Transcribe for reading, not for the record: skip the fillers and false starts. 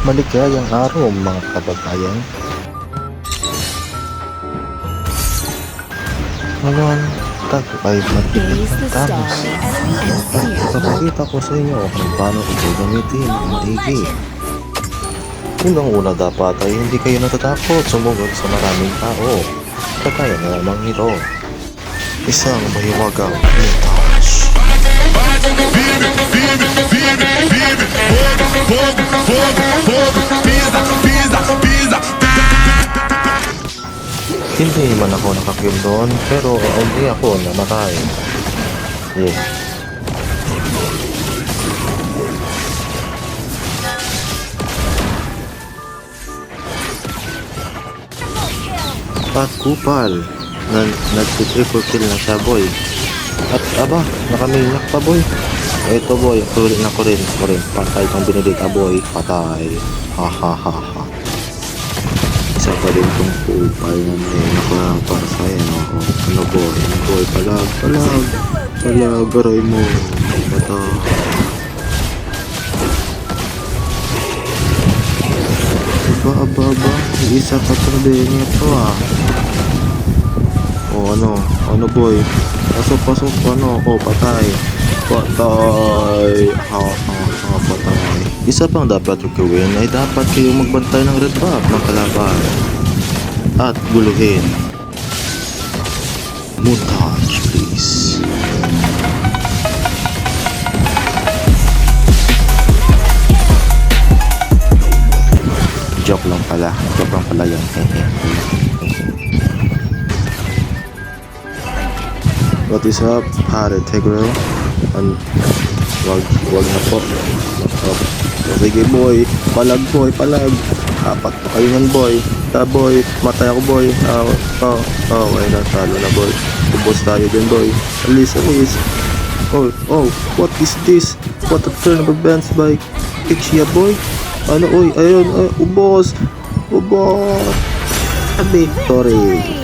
Maligayang araw mga kababayan. Ngayon, tayo ay mag-init ng tamis. At ipapakita ko sa inyo kung paano ito gamitin ng maigi. Unang-una dapat ay hindi kayo natatakot sumugod sa maraming tao. Kagaya na lamang ito. Isang mahiwagang montage. Hindi man ako nakakill doon, pero hindi ako namatay. Yeah. At kupal, nag-triple kill na siya boy. At aba, nakamiyak pa boy. Eto boy, tuloy na ko rin. Patay kang binilita boy, patay. Ha ha ha ha. Isa pa rin kong kupal na may nakapara sa'yo. Ano boy, palag, garay mo. Patay. Aba, isa pa din ito ah. O ano boy, pasok, patay. Patay. Isa pang dapat gawin ay dapat kayo magbantay ng red buff ng kalaban at guluhin. Montage please. Joke lang pala yan. What is up, Pare Tegro? Wag na po. Sige boy, palag. Apat pa kayo yan boy. Boy, matay ako boy. Ay natalo na boy. Ubos tayo din boy. Alis. Oh, what is this? What a turn of events by Kixia boy. Ayun, ubos. Victory.